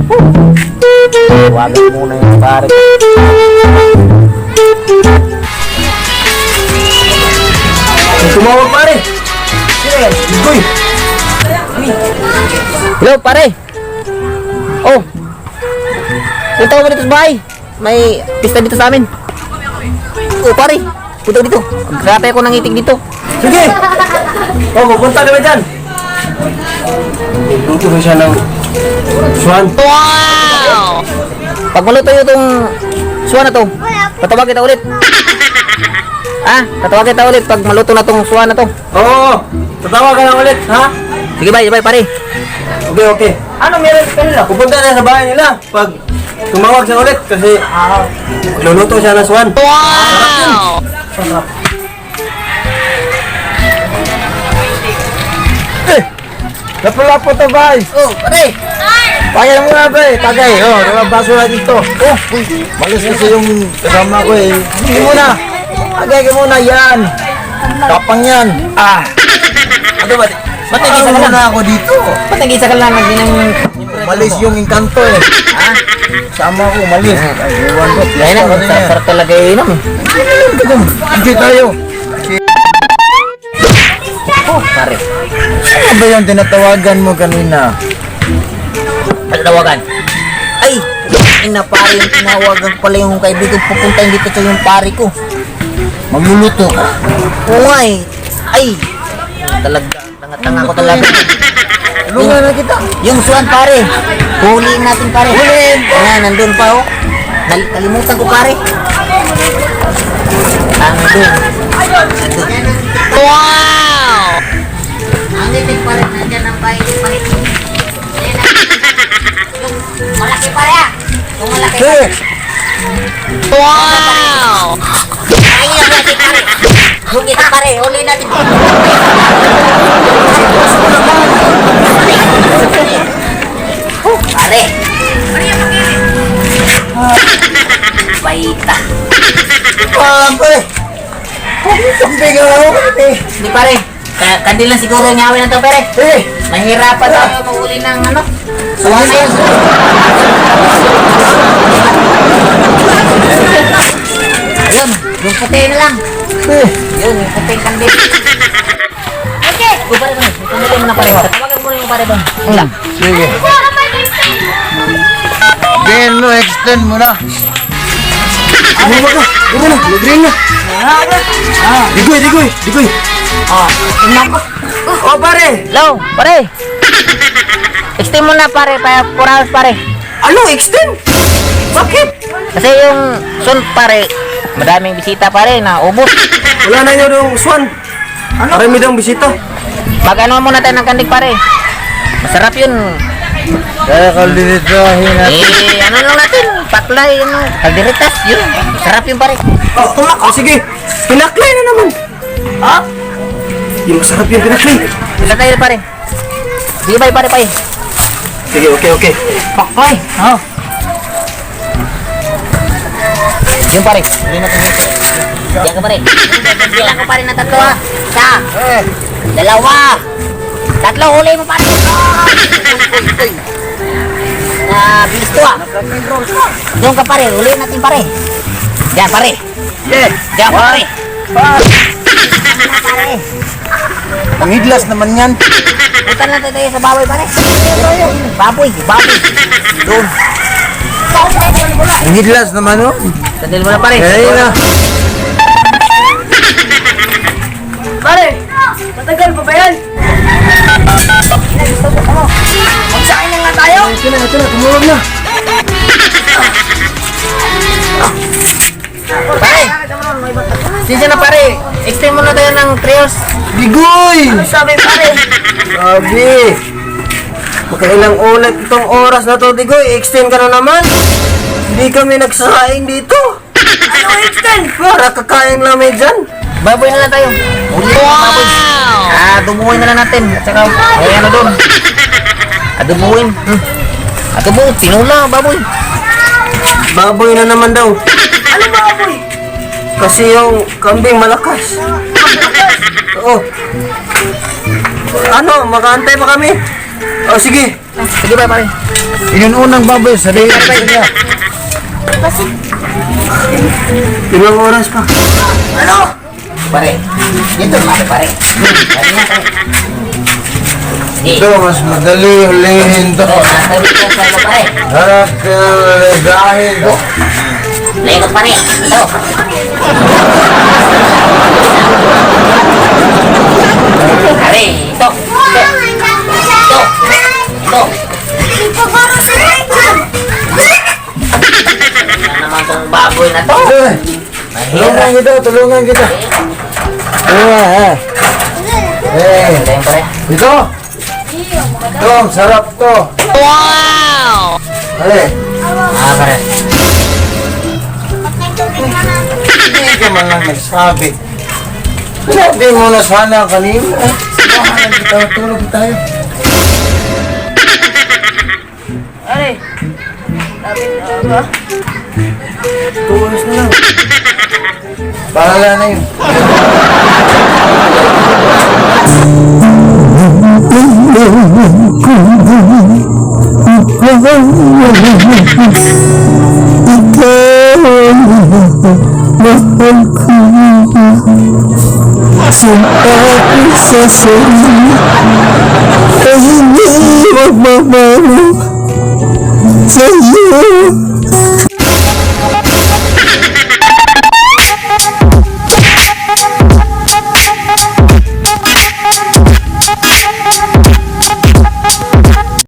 Tawagan muna yung pare. Tumawag pare. Uy. Hello, pare. Oh. Punta ko dito sa bahay. May pista dito sa amin. Oh, pare. Punta ko dito. Grabe ako ng itik dito. Sige. Oh, pupunta kami dyan. Luto ko siya ng swan. Wow! Pag maluto yung itong suwan na to, tatawag kita ulit. Tatawag kita ulit pag maluto na itong suwan na to. Oo. Tatawa ka na ulit, ha? Sige, bye, pare. Okay, okay. Ano meron sa kanila? Pupunta na sa bahay nila pag tumawag siya ulit kasi luluto siya ng swan. Wow! Lapo-lapo to, bay. Oh, pare. Paya mo na, bay. Tagay. Oh, nababaso na dito. Oh, malis kasi yung kasama ko eh. Hindi mo na. Tagay ka muna, yan. Tapang yan. Ano ba? Ba't nag-isa ka lang? na ako dito. Ba't nag-isa ka lang? Malis yung engkanto eh. Sama ko, malis. Ay, iwan ko. Kaya na, sarap talaga yun. Hindi tayo. Oh, pare. Ano ba yung tinatawagan mo kanina? Ano tawagan? Ay, ina pare yung tinawagan ko pala yung kaibigan pupuntahin dito sa yung pare ko. Magluluto ka. Oo nga eh. Ay, talaga, tanga-tanga ko talaga. Tulungan na kita. Yung swan pare, huliin natin pare. Huliin po. Ayan, nandun pa oh. Kalimutan ko pare. Nandun. Wow! Ang litik pare, nandyan ang bahay ni pare. Yung malaki pare ah. Yung malaki pare. Wow! Ay, yung malaki pare. Huli na pare, huli natin. Pare. Baita. Pare. Sabi ka ako. Hindi pare. Kandil lang siguro yung awin na to pare. Mahirapan tayo mahuli ng ano. Suwan na yun. Ayun, yung puti na lang. Yun, yung puti kandil. Okay. Pare doon. Kandilin mo na pare. Tawagan mo rin yung pare doon. Lang. Sige. Gain mo, extend mo na. Ano ba ka? Ano na? Ligreen na. Digoy. Tingnan ko. Oh, pare. Hello, pare. Extend mo na pare, 4 hours pare. Ano, extend? Bakit? Kasi yung sun pare, madaming bisita pare na ubos. Wala na nyo yung swan. Marami daw ang bisita. Mag-ano muna tayo ng kandig pare. Masarap yun. Kaya kaldiritahin natin. Ano lang natin, paklay, kaldiritas, yun. Masarap yun pare. Oh, sige. Pinaklay na naman. Ha? Yung masarap yung pinaklay. Sila tayo pare. Sige bye pare. Sige, okay. Paklay. Oh. Yun pare, hindi natin yun. Diyan ka pare. Bilang ko pare na 3 ha. 1, 2, 3, huli mo pare. Bilis to ah. Doon ka pare, huli natin pare. Diyan pare. Diyan pare. Pare. Pangidlas naman yan. Punta lang tayo sa baboy pare. Baboy. Doon. Pangidlas naman, oh. Sandal mo na pare. Kaya na. Pare, matagal pa ba yan? Magsakin na nga tayo. Ito na, tumulog na. Pare. Sinsa na pare. Extend mo na tayo ng 3 hours. Bigoy! Ano sabi pare? Sabi. Makailang ulit itong oras na to, Digoy. Extend ka na naman. Hindi kami nagsasaing dito. Ano extend? Para kakain lang may dyan. Baboy na lang tayo. Huli na yung baboy. Dumuhin na lang natin. At saka, may ano doon. Dumuhin. Dumuhin. Tinula, baboy. Baboy na naman daw. Ano baboy? Kasi yung kambing malakas. Oo. Ano, makaantay pa kami? O sige. Sige ba pare? Inununang baboy sa rin niya. Ilang oras pa? Pare. Dito, pare, pare. Ito, mas madali hulihin to. Sabi ko sa iyo, pare. Harap dahil to. Lekot, pare. Ito. Pare, ito. Ito. Ito. Ano naman tong baboy na to? Tulungan kita, tulungan kita. Ito, pare. Ito. Ito, ang sarap to. Wow! Ale, Pare. hindi ka man lang nagsabi. Sabi mo na sana kanina. Samahan kita, tulog tayo. Pare. Lapit na ba? 2 oras na lang. Bahala na yun. Sa'yo